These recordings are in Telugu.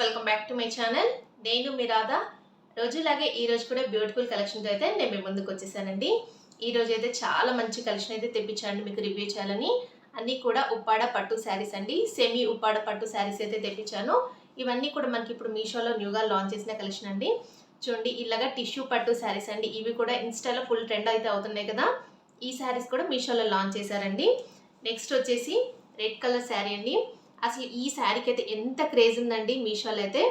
Welcome back to my channel. నేను మీ రాధా. రోజులాగే ఈ రోజు కూడా బ్యూటిఫుల్ కలెక్షన్తో అయితే నేను మీ ముందుకు వచ్చేసానండి. ఈ రోజు అయితే చాలా మంచి కలెక్షన్ అయితే తెప్పించాను మీకు రివ్యూ చేయాలని. అన్నీ కూడా ఉప్పాడ పట్టు శారీస్ అండి. సెమీ ఉప్పాడ పట్టు శారీస్ అయితే తెప్పించాను. ఇవన్నీ కూడా మనకి ఇప్పుడు మీషోలో న్యూగా లాంచ్ చేసిన కలెక్షన్ అండి. చూడండి ఇలాగా టిష్యూ పట్టు శారీస్ అండి. ఇవి కూడా ఇన్స్టాలో ఫుల్ ట్రెండ్ అయితే అవుతున్నాయి కదా. ఈ శారీస్ కూడా మీషోలో లాంచ్ చేశారండి. నెక్స్ట్ వచ్చేసి రెడ్ కలర్ శారీ అండి. అసలు ఈ శారీకి అయితే ఎంత క్రేజ్ ఉందండి మీషోలో అయితే.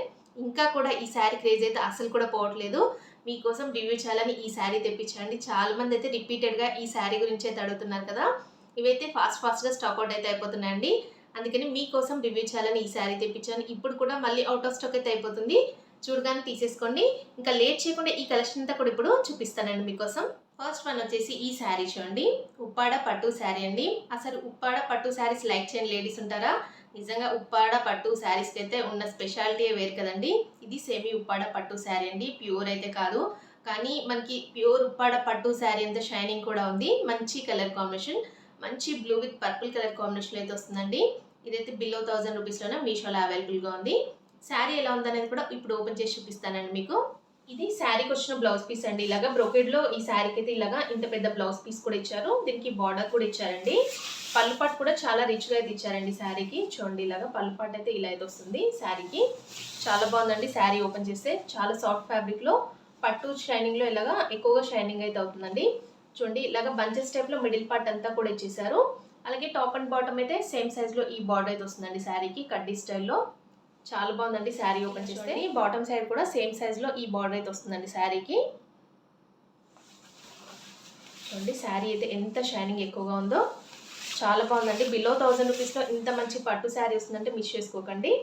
ఇంకా కూడా ఈ శారీ క్రేజ్ అయితే అసలు కూడా పోవట్లేదు. మీకోసం రివ్యూ చేయాలని ఈ శారీ తెప్పించండి. చాలా మంది అయితే రిపీటెడ్గా ఈ శారీ గురించి అయితే అడుగుతున్నారు కదా. ఇవైతే ఫాస్ట్గా స్టాక్అవుట్ అయితే అయిపోతున్నాయండి. అందుకని మీకోసం రివ్యూ చేయాలని ఈ శారీ తెప్పించాను. ఇప్పుడు కూడా మళ్ళీ అవుట్ ఆఫ్ స్టాక్ అయితే అయిపోతుంది. చూడగానే తీసేసుకోండి. ఇంకా లేట్ చేయకుండా ఈ కలెక్షన్ అంతా కూడా ఇప్పుడు చూపిస్తానండి మీకోసం. ఫస్ట్ వన్ వచ్చేసి ఈ శారీ చూడండి. ఉప్పాడ పట్టు శారీ అండి. అసలు ఉప్పాడ పట్టు శారీస్ లైక్ చేయని లేడీస్ ఉంటారా? నిజంగా ఉప్పాడ పట్టు శారీస్కి అయితే ఉన్న స్పెషాలిటీ వేరు కదండి. ఇది సెమీ ఉప్పాడ పట్టు శారీ అండి. ప్యూర్ అయితే కాదు, కానీ మనకి ప్యూర్ ఉప్పాడ పట్టు శారీ అంత షైనింగ్ కూడా ఉంది. మంచి కలర్ కాంబినేషన్, మంచి blue with purple colour combination అయితే వస్తుందండి. ఇదైతే బిలో 1000 రూపీస్లోనే మీషోలో అవైలబుల్గా ఉంది. శారీ ఎలా ఉందనేది కూడా ఇప్పుడు ఓపెన్ చేసి చూపిస్తానండి మీకు. ఇది శారీకి వచ్చిన బ్లౌజ్ పీస్ అండి. ఇలాగా బ్రోకెడ్లో ఈ శారీకి అయితే ఇలాగా ఇంత పెద్ద బ్లౌజ్ పీస్ కూడా ఇచ్చారు. దీనికి బార్డర్ కూడా ఇచ్చారండి. పళ్ళు పాటు కూడా చాలా రిచ్గా అయితే ఇచ్చారండి శారీకి. చూడండి ఇలాగా పళ్ళు పాటు అయితే ఇలా అయితే వస్తుంది శారీకి. చాలా బాగుందండి. శారీ ఓపెన్ చేస్తే చాలా సాఫ్ట్ ఫ్యాబ్రిక్లో పట్టు షైనింగ్లో ఇలాగా ఎక్కువగా షైనింగ్ అయితే అవుతుందండి. చూడండి ఇలాగా బంచెస్ టైప్లో మిడిల్ పార్ట్ అంతా కూడా ఇచ్చేసారు. అలాగే టాప్ అండ్ బాటమ్ అయితే సేమ్ సైజ్లో ఈ బార్డర్ అయితే వస్తుందండి శారీకి కడ్డీ స్టైల్లో. చాలా బాగుందండి. శారీ ఓపెన్ చేస్తే బాటమ్ సైడ్ కూడా సేమ్ సైజ్లో ఈ బార్డర్ అయితే వస్తుందండి శారీకి. చూడండి శారీ అయితే ఎంత షైనింగ్ ఎక్కువగా ఉందో. చాలా బాగుందండి. బిలో 1000 రూపీస్లో ఇంత మంచి పట్టు శారీ వస్తుందంటే మిస్ చేసుకోకండి.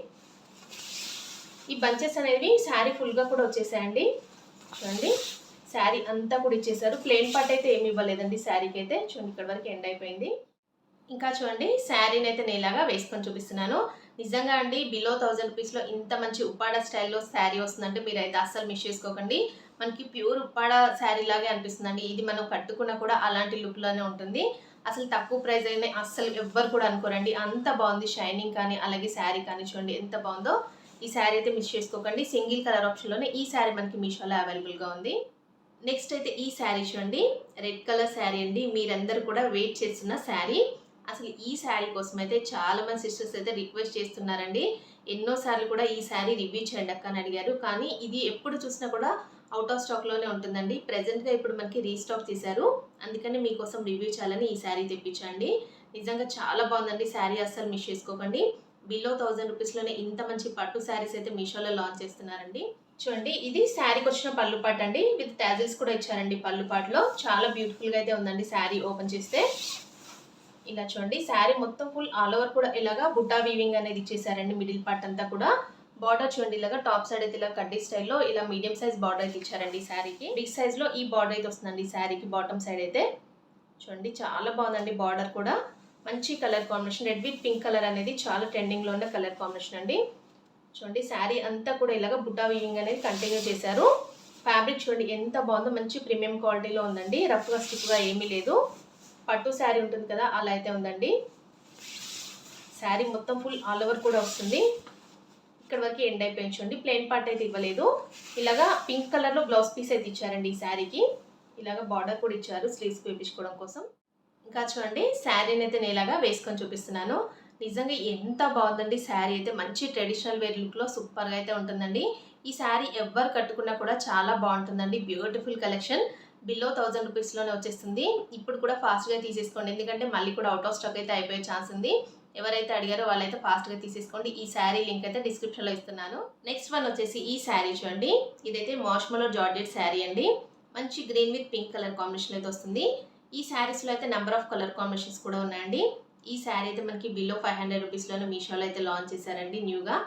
ఈ బంచెస్ అనేవి శారీ ఫుల్గా కూడా వచ్చేసాయండి. చూడండి శారీ అంతా కూడా ఇచ్చేసారు. ప్లెయిన్ పార్ట్ అయితే ఏమి ఇవ్వలేదండి శారీకి అయితే. చూడండి ఇక్కడ వరకు ఎండ్ అయిపోయింది. ఇంకా చూడండి శారీని అయితే నేను ఇలాగా వేసుకొని చూపిస్తున్నాను. నిజంగా అండి బిలో 1000 రూపీస్లో ఇంత మంచి ఉప్పాడ స్టైల్లో శారీ వస్తుందంటే మీరు అయితే అస్సలు మిస్ చేసుకోకండి. మనకి ప్యూర్ ఉప్పాడ శారీ లాగే అనిపిస్తుందండి. ఇది మనం కట్టుకున్నా కూడా అలాంటి లుక్లోనే ఉంటుంది. అసలు తక్కువ ప్రైస్ అయినా అస్సలు ఎవ్వరు కూడా అనుకోరండి. అంత బాగుంది షైనింగ్ కానీ అలాగే శారీ కానీ. చూడండి ఎంత బాగుందో. ఈ శారీ అయితే మిస్ చేసుకోకండి. సింగిల్ కలర్ ఆప్షన్లోనే ఈ శారీ మనకి మీషోలో అవైలబుల్గా ఉంది. నెక్స్ట్ అయితే ఈ శారీ చూడండి. రెడ్ కలర్ శారీ అండి. మీరందరూ కూడా వెయిట్ చేస్తున్న శారీ. అసలు ఈ శారీ కోసం అయితే చాలా మంది సిస్టర్స్ అయితే రిక్వెస్ట్ చేస్తున్నారండి. ఎన్నోసార్లు కూడా ఈ శారీ రివ్యూ చేయండి అక్క అని అడిగారు. కానీ ఇది ఎప్పుడు చూసినా కూడా అవుట్ ఆఫ్ స్టాక్లోనే ఉంటుందండి. ప్రెజెంట్గా ఇప్పుడు మనకి రీస్టాక్ చేశారు. అందుకని మీకోసం రివ్యూ చేయాలని ఈ శారీ తెప్పించండి. నిజంగా చాలా బాగుందండి శారీ. అస్సలు మిస్ చేసుకోకండి. బిలో 1000 రూపీస్లోనే ఇంత మంచి పట్టు శారీస్ అయితే మీషోలో లాంచ్ చేస్తున్నారండి. చూడండి ఇది శారీకి వచ్చిన పళ్ళు పాట్ అండి. విత్ టాజిల్స్ కూడా ఇచ్చారండి పళ్ళు పాట్లో. చాలా బ్యూటిఫుల్గా అయితే ఉందండి శారీ ఓపెన్ చేస్తే. ఇలా చూడండి శారీ మొత్తం ఫుల్ ఆల్ ఓవర్ కూడా ఇలాగా బుట్టా వీవింగ్ అనేది ఇచ్చేసారండి. మిడిల్ పార్ట్ అంతా కూడా బార్డర్ చూడండి ఇలాగా టాప్ సైడ్ అయితే ఇలా కడ్డీ స్టైల్లో ఇలా మీడియం సైజ్ బార్డర్ అయితే ఇచ్చారండి శారీకి. బిగ్ సైజ్లో ఈ బార్డర్ అయితే వస్తుందండి శారీకి బాటమ్ సైడ్ అయితే. చూడండి చాలా బాగుందండి. బార్డర్ కూడా మంచి colour combination. Red with pink colour అనేది చాలా ట్రెండింగ్లో ఉన్న కలర్ కాంబినేషన్ అండి. చూడండి శారీ అంతా కూడా ఇలాగా బుట్టా వీవింగ్ అనేది కంటిన్యూ చేశారు. ఫ్యాబ్రిక్ చూడండి ఎంత బాగుందో. మంచి ప్రీమియం క్వాలిటీలో ఉందండి. రఫ్గా స్టిఫ్గా ఏమీ లేదు. పట్టు శారీ ఉంటుంది కదా అలా అయితే ఉందండి. శారీ మొత్తం ఫుల్ ఆల్ ఓవర్ కూడా వస్తుంది. ఇక్కడ వరకు ఎండ్ అయిపోయింది. చూడండి ప్లెయిన్ పార్ట్ అయితే ఇవ్వలేదు. ఇలాగా పింక్ కలర్లో బ్లౌజ్ పీస్ అయితే ఇచ్చారండి ఈ శారీకి. ఇలాగా బార్డర్ కూడా ఇచ్చారు స్లీవ్స్కి వేపించుకోవడం కోసం. ఇంకా చూడండి శారీని అయితే నేను ఇలాగా వేసుకొని చూపిస్తున్నాను. నిజంగా ఎంత బాగుందండి శారీ అయితే. మంచి ట్రెడిషనల్ వేర్ లుక్లో సూపర్గా అయితే ఉంటుందండి. ఈ శారీ ఎవరు కట్టుకున్నా కూడా చాలా బాగుంటుందండి. Beautiful collection. బిలో 1000 రూపీస్లోనే వచ్చేస్తుంది. ఇప్పుడు కూడా ఫాస్ట్గా తీసేసుకోండి. ఎందుకంటే మళ్ళీ కూడా అవుట్ ఆఫ్ స్టాక్ అయితే అయిపోయే ఛాన్స్ ఉంది. ఎవరైతే అడిగారో వాళ్ళైతే ఫాస్ట్గా తీసేసుకోండి. ఈ శారీ లింక్ అయితే డిస్క్రిప్షన్లో ఇస్తున్నాను. నెక్స్ట్ వన్ వచ్చేసి ఈ శారీ చూడండి. ఇదైతే మార్ష్మెలో జార్జెట్ శారీ అండి. మంచి green with pink colour combination అయితే వస్తుంది. ఈ శారీస్లో అయితే నెంబర్ ఆఫ్ కలర్ కాంబినేషన్స్ కూడా ఉన్నాయండి. ఈ శారీ అయితే మనకి బిలో 500 రూపీస్లోనే మీషోలో అయితే లాంచ్ చేశారండి న్యూగా.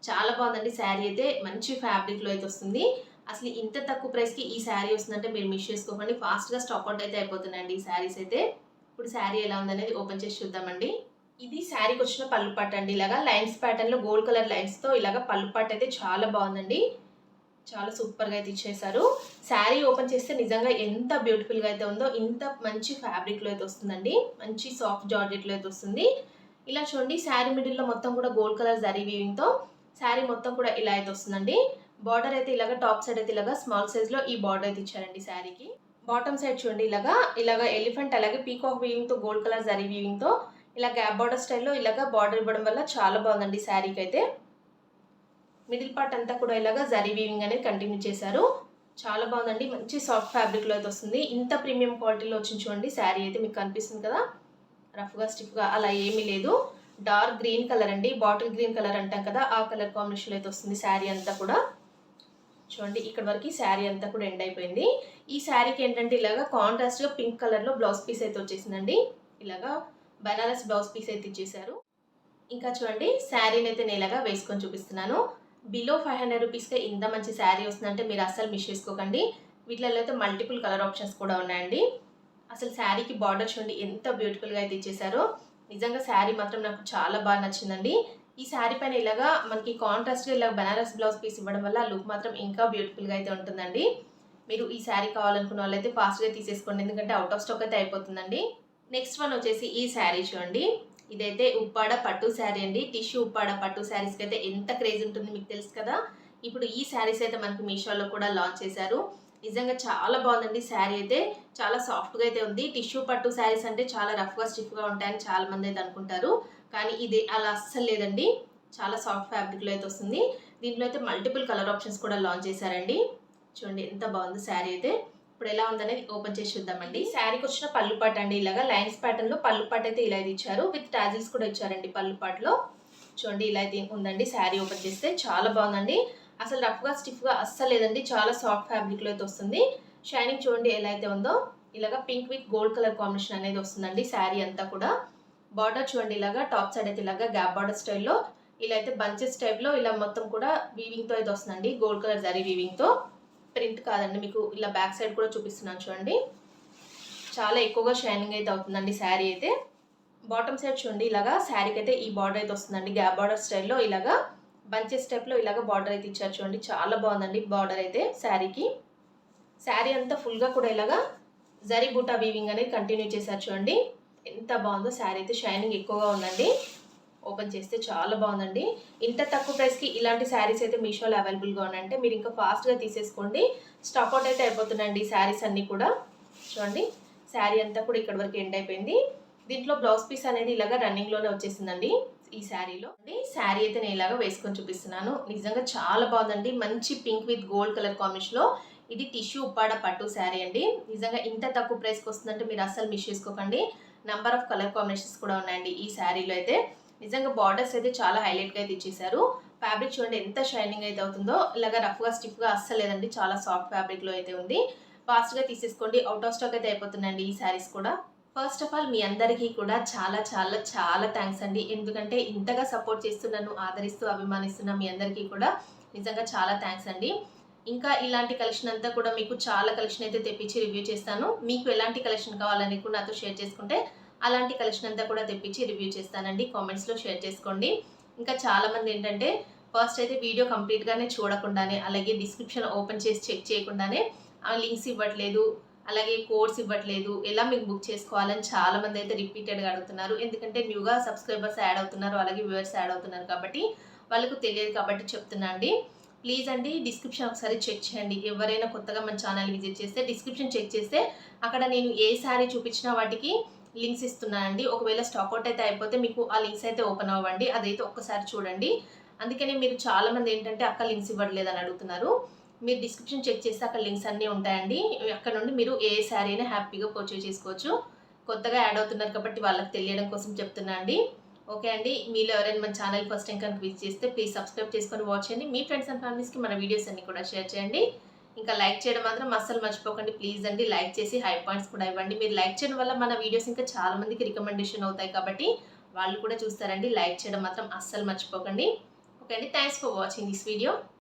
చాలా బాగుందండి శారీ అయితే. మంచి ఫ్యాబ్రిక్లో అయితే వస్తుంది. అసలు ఇంత తక్కువ ప్రైస్కి ఈ శారీ వస్తుందంటే మీరు మిస్ చేసుకోకండి. ఫాస్ట్గా స్టాక్అవుట్ అయితే అయిపోతున్నాయండి ఈ శారీస్ అయితే. ఇప్పుడు శారీ ఎలా ఉందనేది ఓపెన్ చేసి చూద్దామండి. ఇది శారీకి వచ్చిన పళ్ళు పాట్ అండి. ఇలాగా లైన్స్ ప్యాటర్న్లో గోల్డ్ కలర్ లైన్స్తో ఇలాగా పళ్ళు పాట్ అయితే చాలా బాగుందండి. చాలా సూపర్గా అయితే ఇచ్చేసారు. శారీ ఓపెన్ చేస్తే నిజంగా ఎంత బ్యూటిఫుల్గా అయితే ఉందో. ఇంత మంచి ఫ్యాబ్రిక్లో అయితే వస్తుందండి. మంచి సాఫ్ట్ జార్జెట్లో అయితే వస్తుంది. ఇలా చూడండి శారీ మిడిల్లో మొత్తం కూడా గోల్డ్ కలర్ జరీ వీవింగ్తో శారీ మొత్తం కూడా ఇలా అయితే వస్తుందండి. బార్డర్ అయితే ఇలాగా టాప్ సైడ్ అయితే ఇలాగా స్మాల్ సైజ్లో ఈ బార్డర్ అయితే ఇచ్చారండి శారీకి. బాటమ్ సైడ్ చూడండి ఇలాగా ఎలిఫెంట్ అలాగే పీకాక్ వీవింగ్తో గోల్డ్ కలర్ జరీ వీవింగ్తో ఇలా గ్యాప్ బార్డర్ స్టైల్లో ఇలాగా బార్డర్ ఇవ్వడం వల్ల చాలా బాగుందండి శారీకి అయితే. మిడిల్ పార్ట్ అంతా కూడా ఇలాగా జరీ వీవింగ్ అనేది కంటిన్యూ చేశారు. చాలా బాగుందండి. మంచి సాఫ్ట్ ఫ్యాబ్రిక్లో అయితే వస్తుంది. ఇంత ప్రీమియం క్వాలిటీలో వచ్చింది చూడండి శారీ అయితే మీకు కనిపిస్తుంది కదా. రఫ్గా స్టిఫ్గా అలా ఏమీ లేదు. డార్క్ గ్రీన్ కలర్ అండి, బాటిల్ గ్రీన్ కలర్ అంటాం కదా, ఆ కలర్ కాంబినేషన్లో అయితే వస్తుంది శారీ అంతా కూడా. చూడండి ఇక్కడ వరకు శారీ అంతా కూడా ఎండ్ అయిపోయింది. ఈ శారీకి ఏంటంటే ఇలాగా కాంట్రాస్ట్గా పింక్ కలర్లో బ్లౌజ్ పీస్ అయితే వచ్చేసిందండి. ఇలాగా బనారస్ బ్లౌజ్ పీస్ అయితే ఇచ్చేసారు. ఇంకా చూడండి శారీని అయితే నేను ఇలాగా వేసుకొని చూపిస్తున్నాను. బిలో 500 రూపీస్కే ఇంత మంచి శారీ వస్తుందంటే మీరు అస్సలు మిస్ చేసుకోకండి. వీటిలో అయితే మల్టిపుల్ కలర్ ఆప్షన్స్ కూడా ఉన్నాయండి. అసలు శారీకి బార్డర్ చూడండి ఎంత బ్యూటిఫుల్గా అయితే ఇచ్చేసారో. నిజంగా శారీ మాత్రం నాకు చాలా బాగా నచ్చిందండి. ఈ శారీ పైన ఇలాగా మనకి కాంట్రాస్ట్గా ఇలా బనారస్ బ్లౌజ్ పీస్ ఇవ్వడం వల్ల లుక్ మాత్రం ఇంకా బ్యూటిఫుల్గా అయితే ఉంటుందండి. మీరు ఈ శారీ కావాలనుకున్న వాళ్ళైతే ఫాస్ట్గా తీసేసుకోండి, ఎందుకంటే అవుట్ ఆఫ్ స్టాక్ అయితే అయిపోతుందండి. నెక్స్ట్ వన్ వచ్చేసి ఈ శారీ చూడండి. ఇదైతే ఉప్పాడ పట్టు శారీ అండి. టిష్యూ ఉప్పాడ పట్టు శారీస్కి అయితే ఎంత క్రేజ్ ఉంటుంది మీకు తెలుసు కదా. ఇప్పుడు ఈ శారీస్ అయితే మనకి మీషోలో కూడా లాంచ్ చేశారు. నిజంగా చాలా బాగుందండి శారీ అయితే. చాలా సాఫ్ట్గా అయితే ఉంది. టిష్యూ పట్టు శారీస్ అంటే చాలా రఫ్గా స్టిఫ్గా ఉంటాయని చాలా మంది అయితే అనుకుంటారు, కానీ ఇది అలా అస్సలు లేదండి. చాలా సాఫ్ట్ ఫ్యాబ్రిక్లో అయితే వస్తుంది. దీంట్లో అయితే మల్టిపుల్ కలర్ ఆప్షన్స్ కూడా లాంచ్ చేశారండి. చూడండి ఎంత బాగుంది శారీ అయితే. ఇప్పుడు ఎలా ఉందనేది ఓపెన్ చేసి చూద్దామండి. శారీకి వచ్చిన పళ్ళు పాట అండి, ఇలాగా లైన్స్ ప్యాటర్న్ లో పళ్ళు పాట అయితే ఇలా ఇచ్చారు. విత్ టాజిల్స్ కూడా ఇచ్చారండి పళ్ళు పాటలో. చూడండి ఇలా అయితే ఉందండి శారీ. ఓపెన్ చేస్తే చాలా బాగుందండి. అసలు రఫ్గా స్టిఫ్గా అస్సలు లేదండి. చాలా సాఫ్ట్ ఫ్యాబ్రిక్లో అయితే వస్తుంది. షైనింగ్ చూడండి ఎలా అయితే ఉందో. ఇలాగా pink with gold colour combination అనేది వస్తుందండి శారీ అంతా కూడా. బార్డర్ చూడండి ఇలాగా టాప్ సైడ్ అయితే ఇలాగా గ్యాప్ బార్డర్ స్టైల్లో ఇలా అయితే బంచెస్ టైప్లో ఇలా మొత్తం కూడా వీవింగ్తో అయితే వస్తుందండి. గోల్డ్ కలర్ జరీ వీవింగ్తో. ప్రింట్ కాదండి, మీకు ఇలా బ్యాక్ సైడ్ కూడా చూపిస్తున్నాను చూడండి. చాలా ఎక్కువగా షైనింగ్ అయితే అవుతుందండి శారీ అయితే. బాటమ్ సైడ్ చూడండి ఇలాగా శారీకి అయితే ఈ బార్డర్ అయితే వస్తుందండి. గ్యాప్ బార్డర్ స్టైల్లో ఇలాగా బంచెస్ టైప్లో ఇలాగా బార్డర్ అయితే ఇచ్చారు చూడండి. చాలా బాగుందండి బార్డర్ అయితే శారీకి. శారీ అంతా ఫుల్గా కూడా ఇలాగా జరీ బూటా వీవింగ్ అనేది కంటిన్యూ చేశారు చూడండి. ఎంత బాగుందో శారీ అయితే. షైనింగ్ ఎక్కువగా ఉందండి. ఓపెన్ చేస్తే చాలా బాగుందండి. ఇంత తక్కువ ప్రైస్కి ఇలాంటి శారీస్ అయితే మీషోలో అవైలబుల్గా ఉన్నాయంటే మీరు ఇంకా ఫాస్ట్గా తీసేసుకోండి. స్టాక్ అవుట్ అయితే అయిపోతున్నాయండి ఈ శారీస్ అన్నీ కూడా. చూడండి శారీ అంతా కూడా ఇక్కడ వరకు ఎండ్ అయిపోయింది. దీంట్లో బ్లౌజ్ పీస్ అనేది ఇలాగా రన్నింగ్లోనే వచ్చేసిందండి ఈ శారీలో. శారీ అయితే నేను ఇలాగా వేసుకొని చూపిస్తున్నాను. నిజంగా చాలా బాగుందండి. మంచి పింక్ విత్ గోల్డ్ కలర్ కాంబినేషన్లో ఇది టిష్యూ ఉప్పాడ పట్టు శారీ అండి. నిజంగా ఇంత తక్కువ ప్రైస్కి వస్తుందంటే మీరు అస్సలు మిస్ చేసుకోకండి. నెంబర్ ఆఫ్ కలర్ కాంబినేషన్స్ కూడా ఉన్నాయండి ఈ శారీలో అయితే. నిజంగా బార్డర్స్ అయితే చాలా హైలైట్గా అయితే ఇచ్చేసారు. ఫ్యాబ్రిక్ చూడండి ఎంత షైనింగ్ అయితే అవుతుందో. ఇలాగా రఫ్గా స్టిఫ్గా అస్సలు లేదండి. చాలా సాఫ్ట్ ఫ్యాబ్రిక్లో అయితే ఉంది. ఫాస్ట్గా తీసేసుకోండి. అవుట్ ఆఫ్ స్టాక్ అయితే అయిపోతుందండి ఈ శారీస్ కూడా. ఫస్ట్ ఆఫ్ ఆల్ మీ అందరికీ కూడా చాలా చాలా చాలా థ్యాంక్స్ అండి. ఎందుకంటే ఇంతగా సపోర్ట్ చేస్తూ నన్ను ఆదరిస్తూ అభిమానిస్తున్న మీ అందరికీ కూడా నిజంగా చాలా థ్యాంక్స్ అండి. ఇంకా ఇలాంటి కలెక్షన్ అంతా కూడా మీకు చాలా కలెక్షన్ అయితే తెప్పించి రివ్యూ చేస్తాను. మీకు ఎలాంటి కలెక్షన్ కావాలని కూడా నాతో షేర్ చేసుకుంటే అలాంటి కలెక్షన్ అంతా కూడా తెప్పించి రివ్యూ చేస్తానండి. కామెంట్స్లో షేర్ చేసుకోండి. ఇంకా చాలామంది ఏంటంటే ఫస్ట్ అయితే వీడియో కంప్లీట్గానే చూడకుండానే, అలాగే డిస్క్రిప్షన్ ఓపెన్ చేసి చెక్ చేయకుండానే ఆ లింక్స్ ఇవ్వట్లేదు, అలాగే కోడ్స్ ఇవ్వట్లేదు, ఎలా మీకు బుక్ చేసుకోవాలని చాలామంది అయితే రిపీటెడ్గా అడుగుతున్నారు. ఎందుకంటే న్యూగా సబ్స్క్రైబర్స్ యాడ్ అవుతున్నారు, అలాగే వ్యూవర్స్ యాడ్ అవుతున్నారు కాబట్టి వాళ్ళకు తెలియదు కాబట్టి చెప్తున్నా అండి. ప్లీజ్ అండి డిస్క్రిప్షన్ ఒకసారి చెక్ చేయండి. ఎవరైనా కొత్తగా మన ఛానల్ విజిట్ చేస్తే డిస్క్రిప్షన్ చెక్ చేస్తే అక్కడ నేను ఏ శారీ చూపించినా వాటికి లింక్స్ ఇస్తున్నానండి. ఒకవేళ స్టాక్ అవుట్ అయితే అయిపోతే మీకు ఆ లింక్స్ అయితే ఓపెన్ అవ్వండి. అదైతే ఒక్కసారి చూడండి. అందుకని మీరు చాలామంది ఏంటంటే అక్కడ లింక్స్ ఇవ్వట్లేదని అడుగుతున్నారు. మీరు డిస్క్రిప్షన్ చెక్ చేస్తే అక్కడ లింక్స్ అన్నీ ఉంటాయండి. అక్కడ నుండి మీరు ఏ శారీ అయినా హ్యాపీగా పర్చేజ్ చేసుకోవచ్చు. కొత్తగా యాడ్ అవుతున్నారు కాబట్టి వాళ్ళకి తెలియడం కోసం చెప్తున్నా అండి. ఓకే అండి. మీరు ఎవరైనా మన ఛానల్ ఫస్ట్ టైం కనుక విజిట్ చేస్తే ప్లీజ్ సబ్స్క్రైబ్ చేసుకొని వాచ్ చేయండి. మీ ఫ్రెండ్స్ అండ్ ఫ్యామిలీస్కి మన వీడియోస్ అన్ని కూడా షేర్ చేయండి. ఇంకా లైక్ చేయడం మాత్రం అస్సలు మర్చిపోకండి. ప్లీజ్ అండి లైక్ చేసి హై పాయింట్స్ కూడా ఇవ్వండి. మీరు లైక్ చేయడం వల్ల మన వీడియోస్ ఇంకా చాలా మందికి రికమెండేషన్ అవుతాయి కాబట్టి వాళ్ళు కూడా చూస్తారండి. లైక్ చేయడం మాత్రం అస్సలు మర్చిపోకండి. ఓకే అండి. Thanks for watching this video.